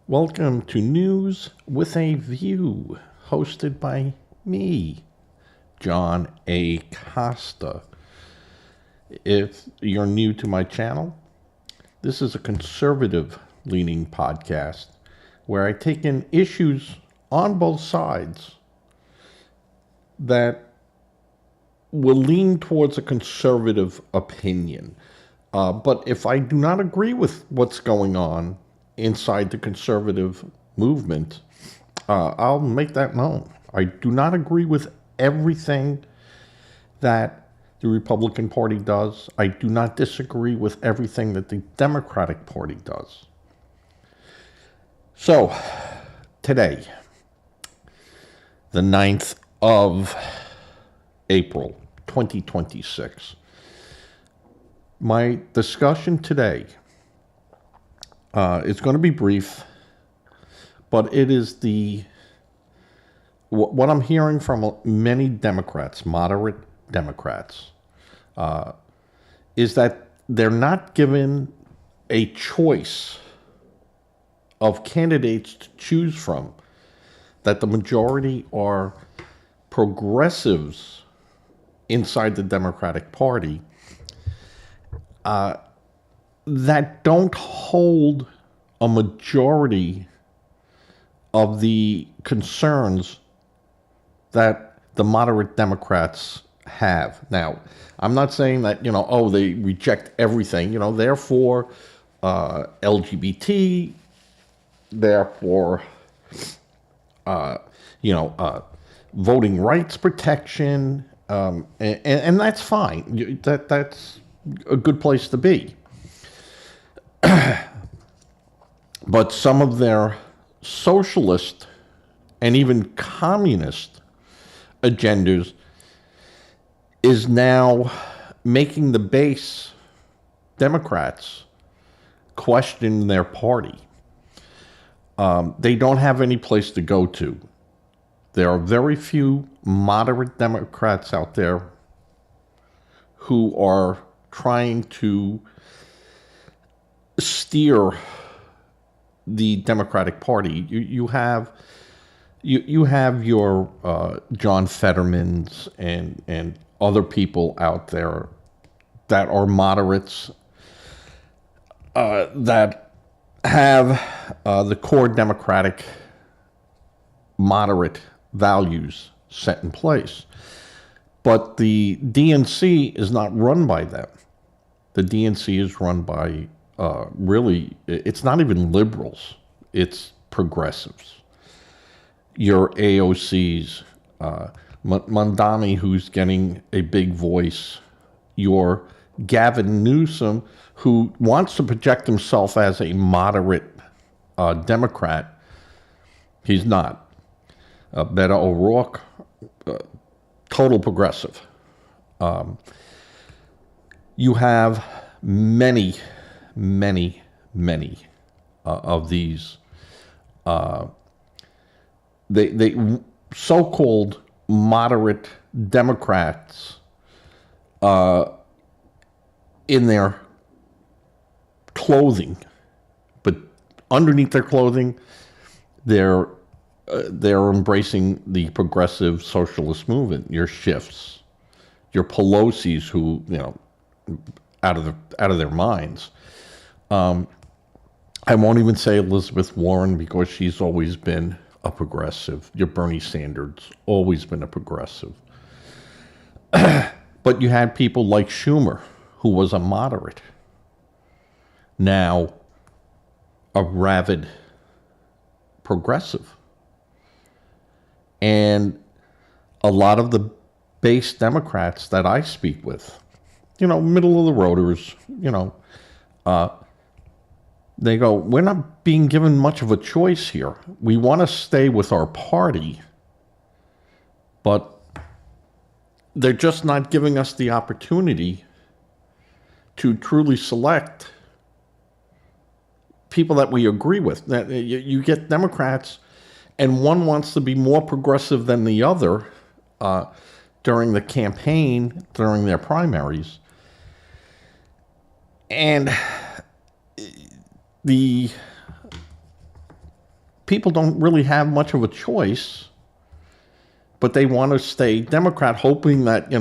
Welcome to News with a View, hosted by me, John A. Costa. If you're new to my channel, this is a conservative-leaning podcast where I take in issues on both sides that will lean towards a conservative opinion. But if I do not agree with what's going on inside the conservative movement, I'll make that known. I do not agree with everything that the Republican Party does. I do not disagree with everything that the Democratic Party does. So, today, the 9th of April, 2026, my discussion today is going to be brief, but it is what I'm hearing from many Democrats, moderate Democrats, is that they're not given a choice of candidates to choose from, that the majority are progressives inside the Democratic Party that don't hold a majority of the concerns that the moderate Democrats have. Now, I'm not saying that, they reject everything. They're for LGBT, they're for, voting rights protection, and that's fine. That's a good place to be. But some of their socialist and even communist agendas is now making the base Democrats question their party. They don't have any place to go to. There are very few moderate Democrats out there who are trying to steer the Democratic Party. You have your John Fettermans and other people out there that are moderates that have the core Democratic moderate values set in place. But the DNC is not run by them. The DNC is run by it's not even liberals, it's progressives. Your AOCs, Mondani, who's getting a big voice, your Gavin Newsom, who wants to project himself as a moderate Democrat. He's not. Beto O'Rourke, total progressive. You have many of these they so-called moderate Democrats in their clothing, but underneath their clothing, they're embracing the progressive socialist movement. Your Schiffs, your Pelosi's, who out of their minds. I won't even say Elizabeth Warren because she's always been a progressive. Your Bernie Sanders, always been a progressive. But you had people like Schumer, who was a moderate, now a rabid progressive. And a lot of the base Democrats that I speak with, middle of the roaders, they go, we're not being given much of a choice here. We want to stay with our party, but they're just not giving us the opportunity to truly select people that we agree with. You get Democrats, and one wants to be more progressive than the other during the campaign, during their primaries. And the people don't really have much of a choice, but they want to stay Democrat, hoping that,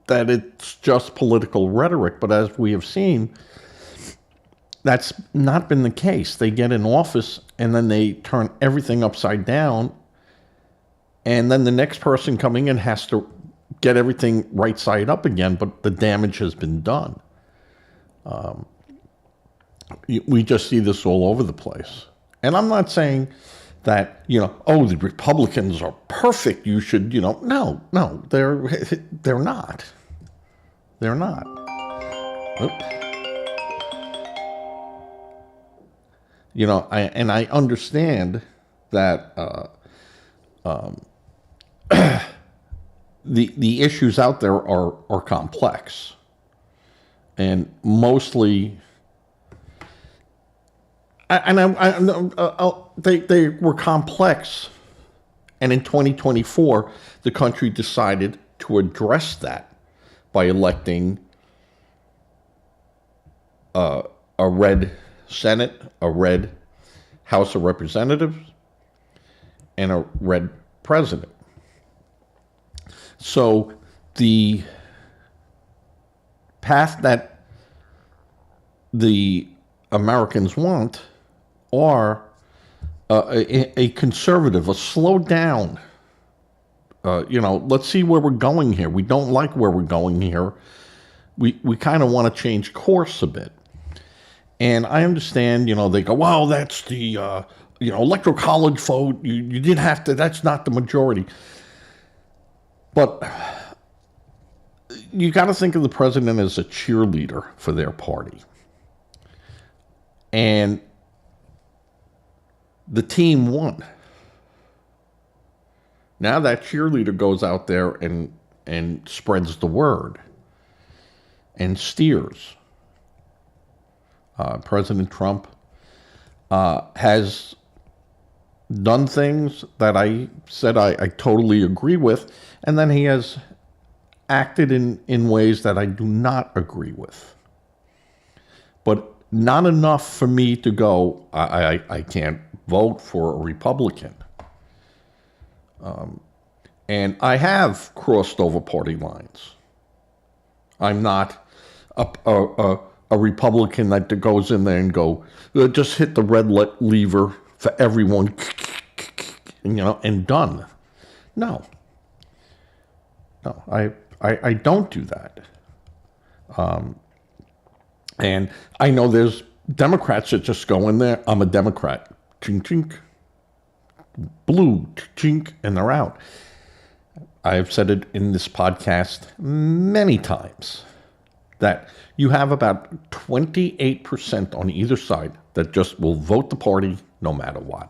that it's just political rhetoric. But as we have seen, that's not been the case. They get in office and then they turn everything upside down. And then the next person coming in has to get everything right side up again, but the damage has been done. We just see this all over the place. And I'm not saying that, oh, the Republicans are perfect. You should, no, they're not. They're not. Oops. I understand that the issues out there are complex, and mostly, they were complex, and in 2024, the country decided to address that by electing a red Senate, a red House of Representatives, and a red president. So the path that the Americans want are a conservative, a slow down. Let's see where we're going here. We don't like where we're going here. We kind of want to change course a bit. And I understand, they go, well, that's the, electoral college vote. You didn't have to, that's not the majority. But you got to think of the president as a cheerleader for their party. And the team won. Now that cheerleader goes out there and spreads the word and steers. President Trump has done things that I said I totally agree with, and then he has acted in ways that I do not agree with. But not enough for me to go, I can't vote for a Republican. And I have crossed over party lines. I'm not a Republican that goes in there and go, just hit the red lever for everyone, and done. No, I don't do that. And I know there's Democrats that just go in there, I'm a Democrat, chink, chink, blue, chink, and they're out. I've said it in this podcast many times that you have about 28% on either side that just will vote the party no matter what.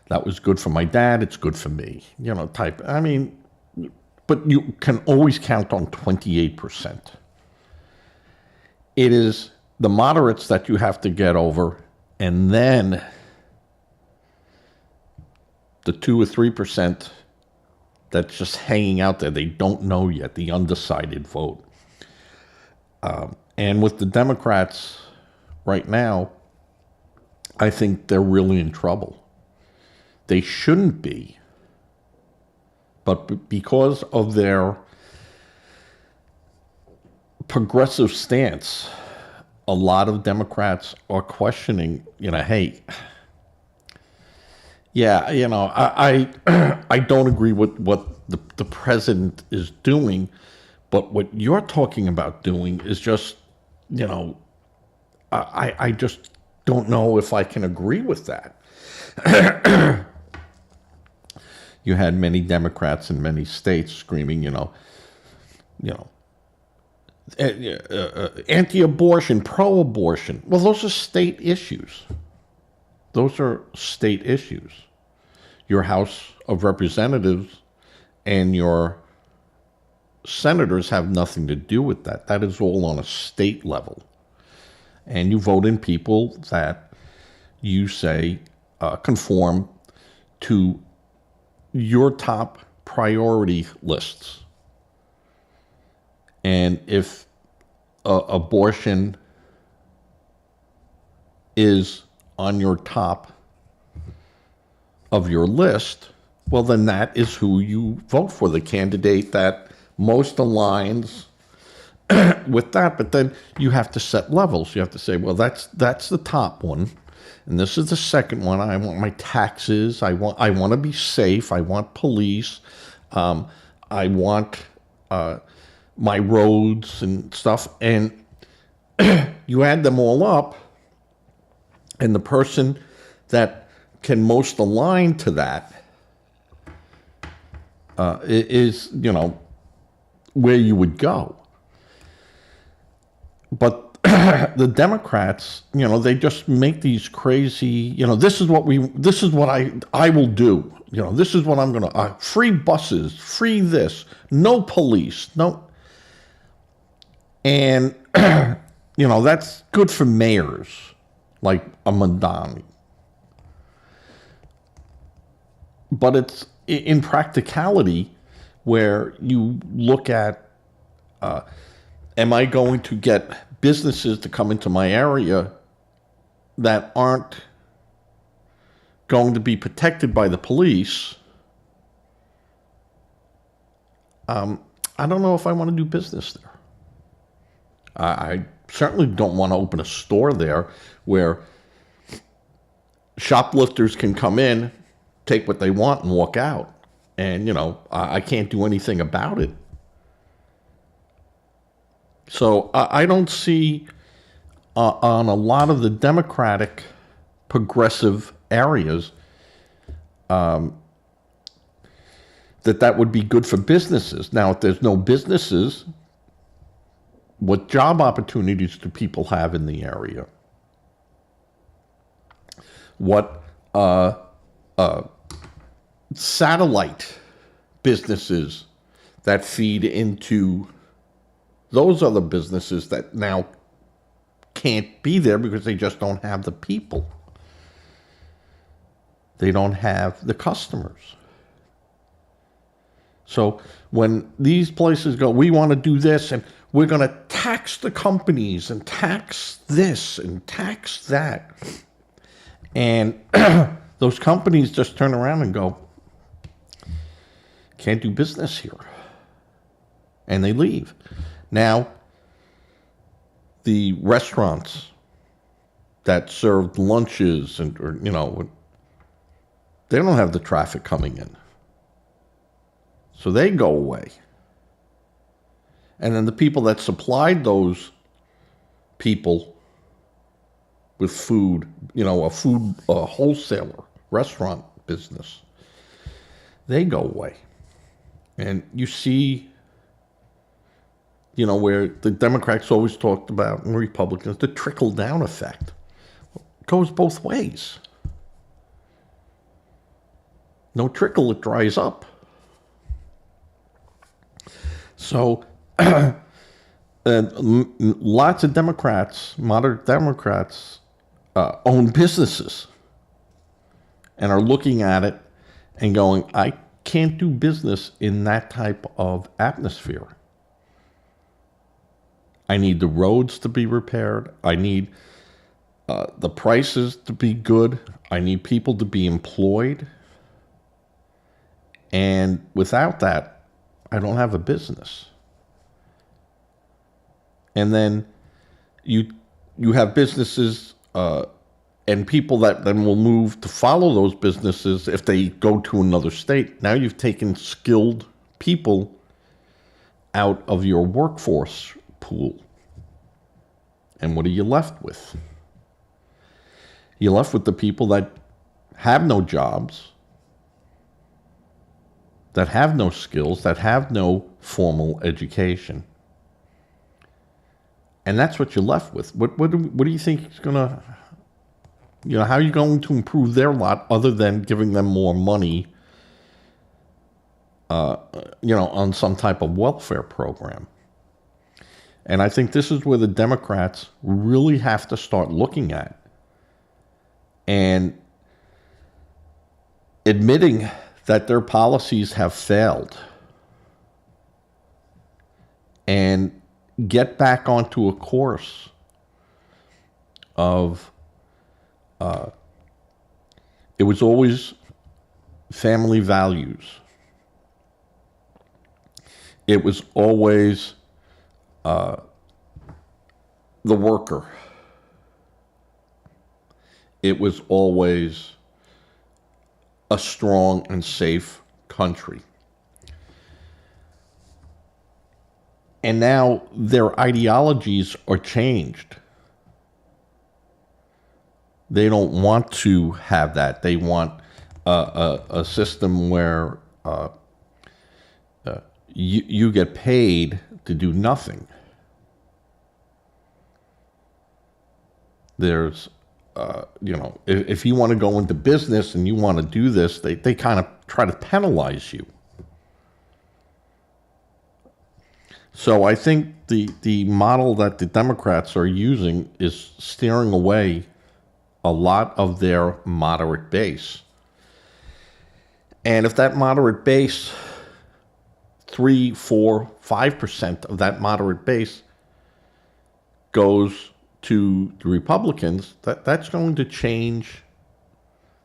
That was good for my dad, it's good for me, type. I mean, but you can always count on 28%. It is the moderates that you have to get over, and then the 2 or 3% that's just hanging out there. They don't know yet, the undecided vote. And with the Democrats right now, I think they're really in trouble. They shouldn't be. But because of their progressive stance, a lot of Democrats are questioning, hey, yeah, I don't agree with what the president is doing, but what you're talking about doing is just, I just don't know if I can agree with that. You had many Democrats in many states screaming, anti-abortion, pro-abortion. Well, those are state issues. Those are state issues. Your House of Representatives and your senators have nothing to do with that. That is all on a state level. And you vote in people that you say conform to your top priority lists. And if abortion is on your top of your list, well, then that is who you vote for, the candidate that most aligns with that. But then you have to set levels. You have to say, well, that's the top one, and this is the second one. I want my taxes. I want to be safe. I want police. I want my roads and stuff. And you add them all up, and the person that can most align to that is, where you would go. But the Democrats, they just make these crazy, this is what I will do. This is what I'm going to, free buses, free this, no police, no. And, that's good for mayors like a Madani. But it's in practicality where you look at, am I going to get businesses to come into my area that aren't going to be protected by the police? I don't know if I want to do business there. I certainly don't want to open a store there where shoplifters can come in, take what they want, and walk out. And, I can't do anything about it. So I don't see on a lot of the Democratic progressive areas that would be good for businesses. Now, if there's no businesses, what job opportunities do people have in the area? What satellite businesses that feed into those other businesses that now can't be there because they just don't have the people. They don't have the customers. So when these places go, we want to do this, and we're going to tax the companies and tax this and tax that. And those companies just turn around and go, can't do business here. And they leave. Now, the restaurants that served lunches they don't have the traffic coming in. So they go away. And then the people that supplied those people with food, a wholesaler, restaurant business, they go away. And you see, where the Democrats always talked about, and Republicans, the trickle-down effect. It goes both ways. No trickle, it dries up. So, lots of Democrats, moderate Democrats, own businesses and are looking at it and going, I can't do business in that type of atmosphere. I need the roads to be repaired. I need the prices to be good. I need people to be employed. And without that, I don't have a business. And then you have businesses and people that then will move to follow those businesses if they go to another state. Now you've taken skilled people out of your workforce pool. And what are you left with? You're left with the people that have no jobs, that have no skills, that have no formal education. And that's what you're left with. What do you think is going to, how are you going to improve their lot other than giving them more money, on some type of welfare program? And I think this is where the Democrats really have to start looking at and admitting that their policies have failed and get back onto a course of it was always family values. It was always the worker. It was always a strong and safe country. And now their ideologies are changed. They don't want to have that. They want a system where you get paid to do nothing. There's, if you want to go into business and you want to do this, they kind of try to penalize you. So I think the model that the Democrats are using is steering away a lot of their moderate base. And if that moderate base, 3, 4, 5% of that moderate base goes to the Republicans, that's going to change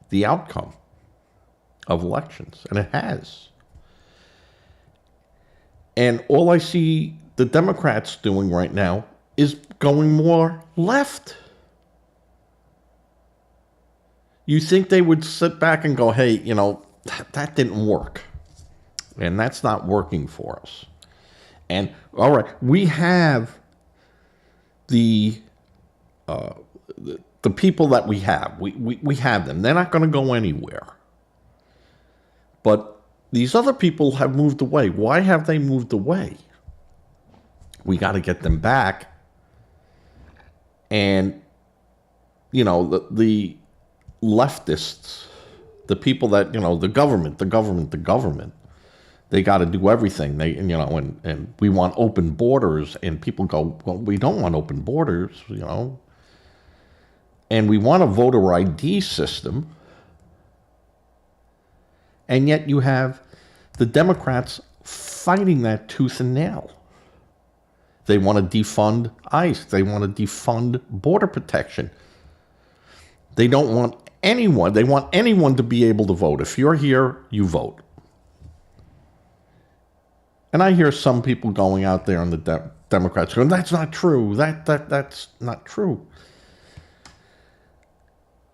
the outcome of elections. And it has. And all I see the Democrats doing right now is going more left. You think they would sit back and go, hey, that didn't work. And that's not working for us. And, all right, we have the people that we have. We have them. They're not going to go anywhere. But these other people have moved away. Why have they moved away? We got to get them back. And, the leftists, the people that, the government, they got to do everything. And we want open borders. And people go, well, we don't want open borders, And we want a voter ID system. And yet you have the Democrats fighting that tooth and nail. They want to defund ICE. They want to defund border protection. They don't want anyone. They want anyone to be able to vote. If you're here, you vote. And I hear some people going out there on the Democrats going, that's not true. That's not true.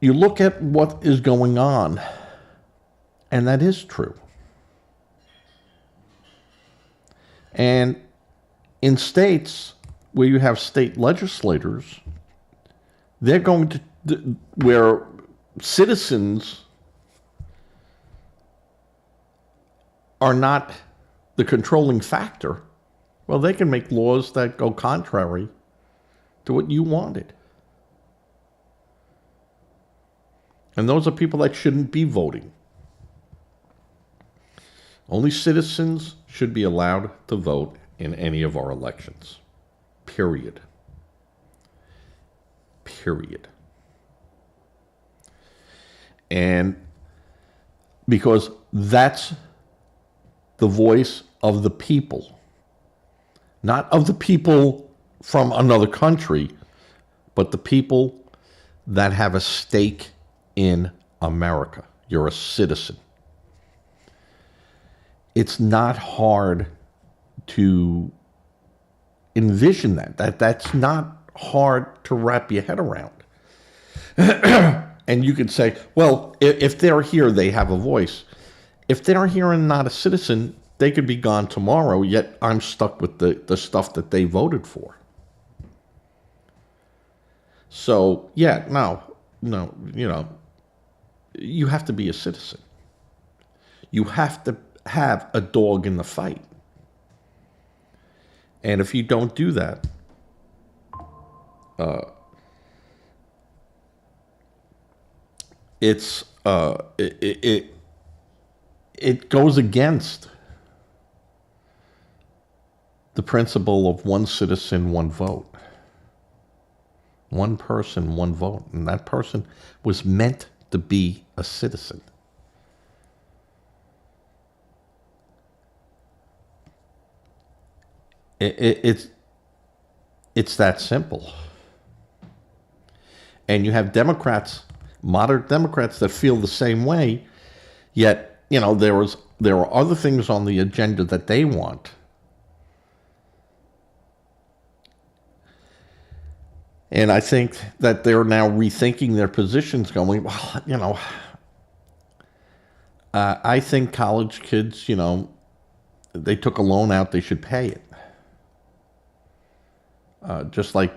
You look at what is going on, and that is true. And in states where you have state legislators, they're going to, where citizens are not the controlling factor, well, they can make laws that go contrary to what you wanted. And those are people that shouldn't be voting. Only citizens should be allowed to vote in any of our elections. Period. Period. And because that's the voice of the people, not of the people from another country, but the people that have a stake in America. You're a citizen. It's not hard to envision that. That's not hard to wrap your head around. And you could say, well, if they're here, they have a voice. If they're here and not a citizen, they could be gone tomorrow, yet I'm stuck with the stuff that they voted for. So, yeah, no, you have to be a citizen. You have to have a dog in the fight. And if you don't do that, it goes against the principle of one citizen, one vote. One person, one vote. And that person was meant to be a citizen. It's that simple. And you have Democrats, moderate Democrats, that feel the same way, yet there are other things on the agenda that they want. And I think that they're now rethinking their positions, going, well, I think college kids, they took a loan out, they should pay it. Just like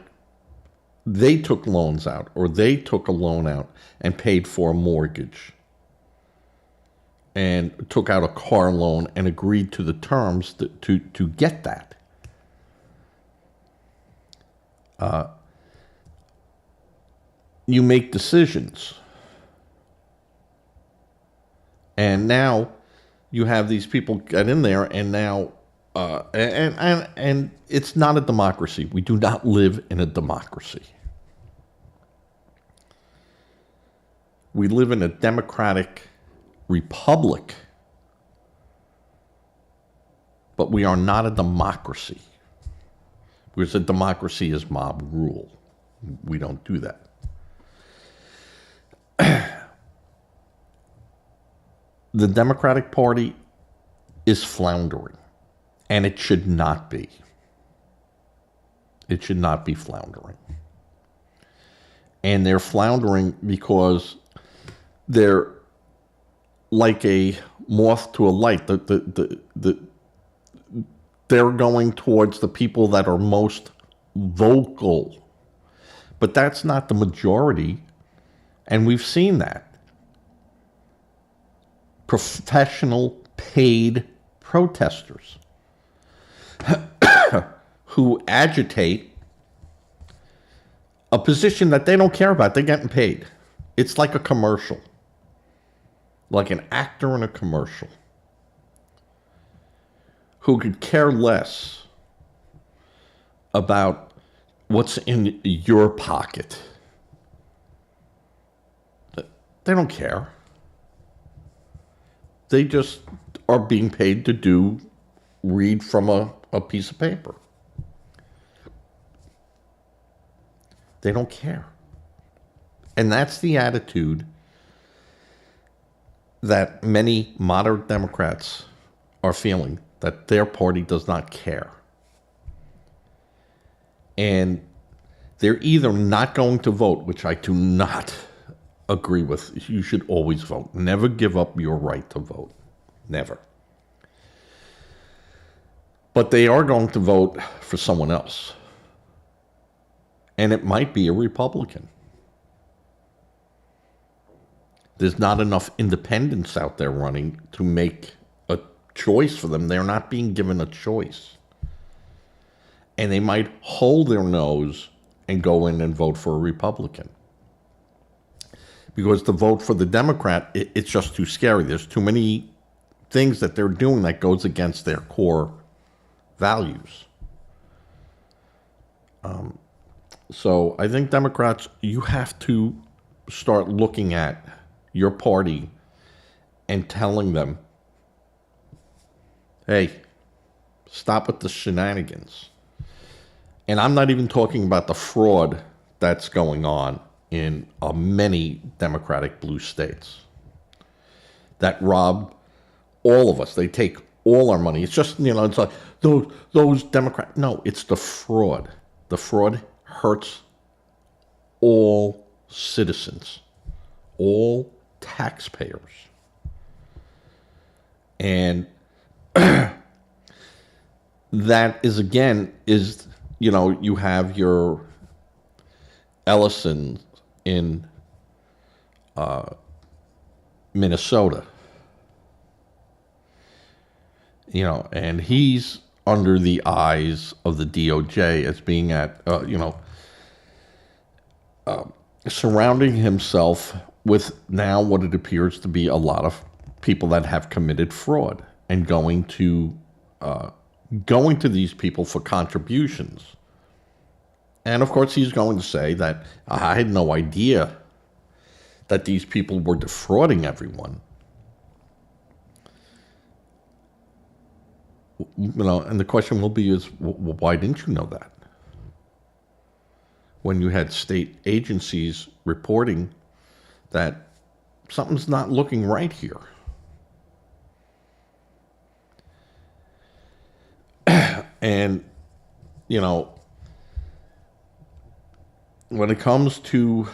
they took loans out, or they took a loan out and paid for a mortgage and took out a car loan and agreed to the terms to get that. You make decisions. And now you have these people get in there, and now and it's not a democracy. We do not live in a democracy. We live in a democratic republic, but we are not a democracy, because a democracy is mob rule. We don't do that. The Democratic Party is floundering, and it should not be. It should not be floundering. And they're floundering because they're like a moth to a light. They're going towards the people that are most vocal. But that's not the majority, and we've seen that. Professional, paid protesters who agitate a position that they don't care about. They're getting paid. It's like a commercial, like an actor in a commercial who could care less about what's in your pocket. They don't care. They just are being paid to read from a piece of paper. They don't care. And that's the attitude that many moderate Democrats are feeling, that their party does not care. And they're either not going to vote, which I do not agree with. You should always vote. Never give up your right to vote. Never. But they are going to vote for someone else. And it might be a Republican. There's not enough independents out there running to make a choice for them. They're not being given a choice. And they might hold their nose and go in and vote for a Republican. Because to vote for the Democrat, it's just too scary. There's too many things that they're doing that goes against their core values. So I think Democrats, you have to start looking at your party and telling them, hey, stop with the shenanigans. And I'm not even talking about the fraud that's going on in many Democratic blue states that rob all of us. They take all our money. It's just, it's like those Democrats. No, it's the fraud. The fraud hurts all citizens, all taxpayers. And that is, again, you have your Ellison in Minnesota, and he's under the eyes of the DOJ as being surrounding himself with now what it appears to be a lot of people that have committed fraud and going to these people for contributions. And of course, he's going to say that I had no idea that these people were defrauding everyone. And the question will be why didn't you know that? When you had state agencies reporting that something's not looking right here. And, you know, when it comes to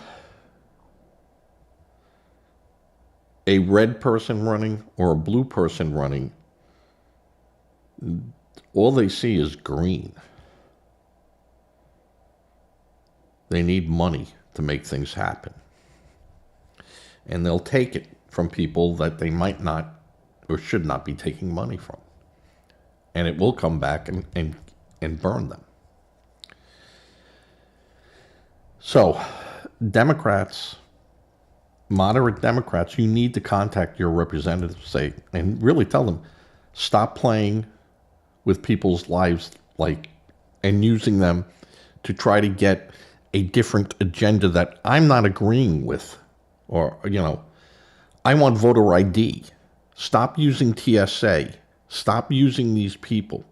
a red person running or a blue person running, all they see is green. They need money to make things happen. And they'll take it from people that they might not or should not be taking money from. And it will come back and burn them. So, Democrats, moderate Democrats, you need to contact your representatives, say, and really tell them, stop playing with people's lives, and using them to try to get a different agenda that I'm not agreeing with. Or, I want voter ID. Stop using TSA. Stop using these people.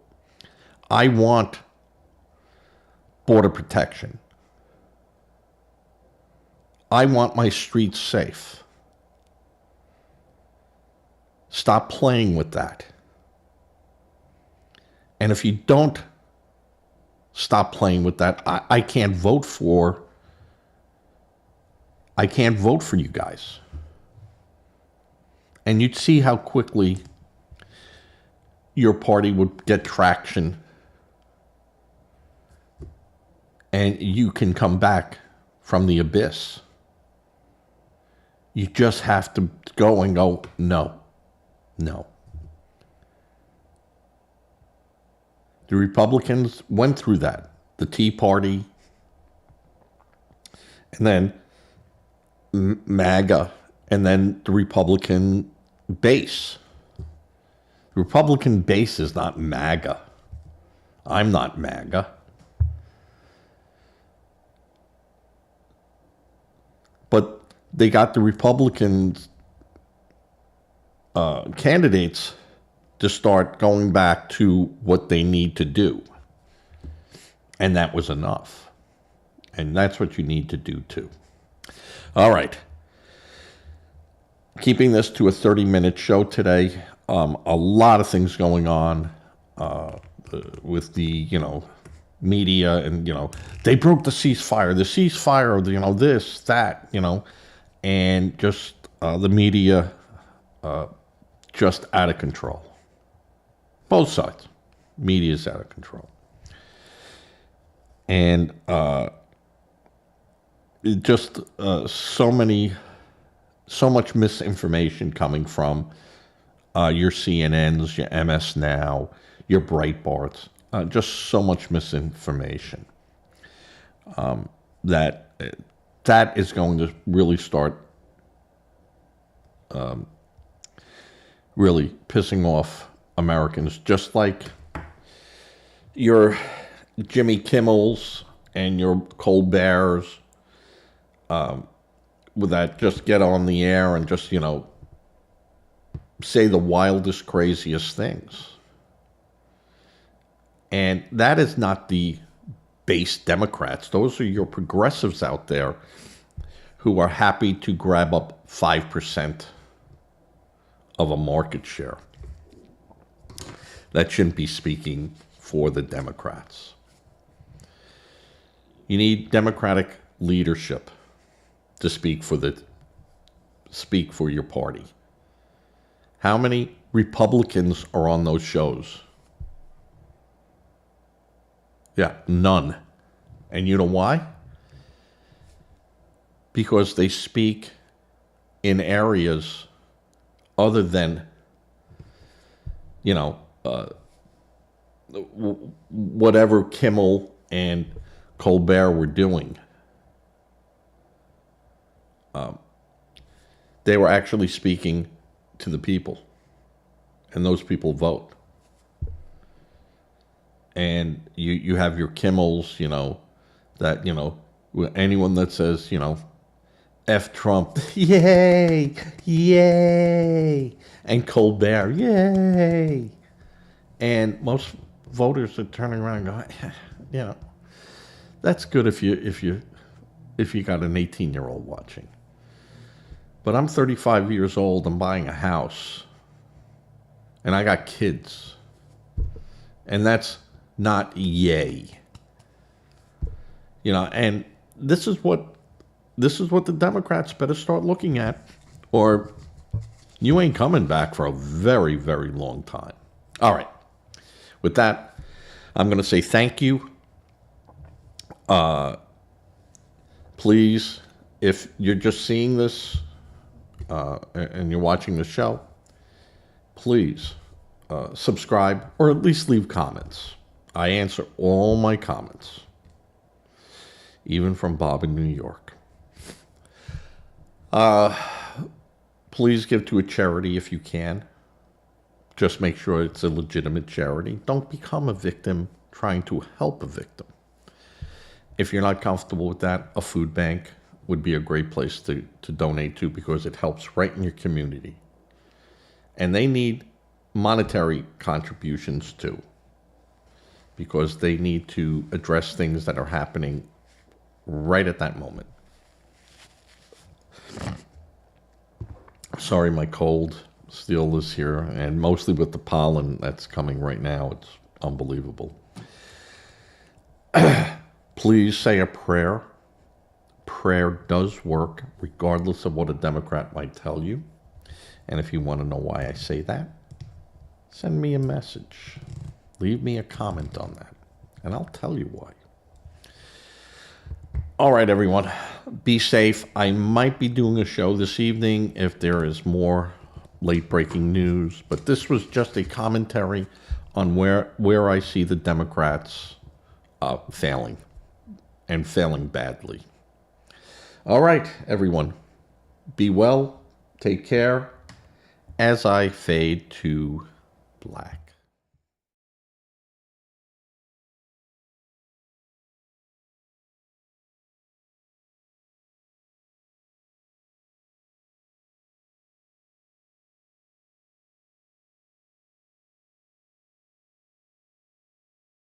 I want border protection. I want my streets safe. Stop playing with that. And if you don't stop playing with that, I can't vote for you guys. And you'd see how quickly your party would get traction and you can come back from the abyss. You just have to go and go, no. The Republicans went through that. The Tea Party, and then MAGA, and then the Republican base. The Republican base is not MAGA. I'm not MAGA. But they got the Republicans candidates to start going back to what they need to do. And that was enough. And that's what you need to do too. All right. Keeping this to a 30-minute show today. A lot of things going on with the, media and, they broke the ceasefire. The ceasefire, this, that, and just the media just out of control. Both sides. Media is out of control. And just so much misinformation coming from your CNNs, your MS Now, your Breitbarts. Just so much misinformation that is going to really start really pissing off Americans, just like your Jimmy Kimmels and your Colberts, with that just get on the air and just, say the wildest, craziest things. And that is not the base Democrats. Those are your progressives out there who are happy to grab up 5% of a market share. That shouldn't be speaking for the Democrats. You need Democratic leadership to speak for your party. How many Republicans are on those shows? Yeah, none. And you know why? Because they speak in areas other than, whatever Kimmel and Colbert were doing. They were actually speaking to the people, and those people vote. And you have your Kimmels, that, anyone that says, F Trump, yay, yay, and Colbert, yay. And most voters are turning around and going, that's good if you got an 18-year-old watching. But I'm 35 years old, I'm buying a house, and I got kids. And that's not yay. And this is what the Democrats better start looking at, or you ain't coming back for a very, very long time. All right. With that, I'm going to say thank you. Please, if you're just seeing this and you're watching the show, please subscribe or at least leave comments. I answer all my comments, even from Bob in New York. Please give to a charity if you can. Just make sure it's a legitimate charity. Don't become a victim trying to help a victim. If you're not comfortable with that, a food bank would be a great place to donate to, because it helps right in your community. And they need monetary contributions too, because they need to address things that are happening right at that moment. Sorry, my cold still is here, and mostly with the pollen that's coming right now. It's unbelievable. Please say a prayer. Prayer does work, regardless of what a Democrat might tell you. And if you want to know why I say that, send me a message. Leave me a comment on that, and I'll tell you why. All right, everyone. Be safe. I might be doing a show this evening if there is more late-breaking news, but this was just a commentary on where I see the Democrats failing, and failing badly. All right, everyone. Be well. Take care. As I fade to black.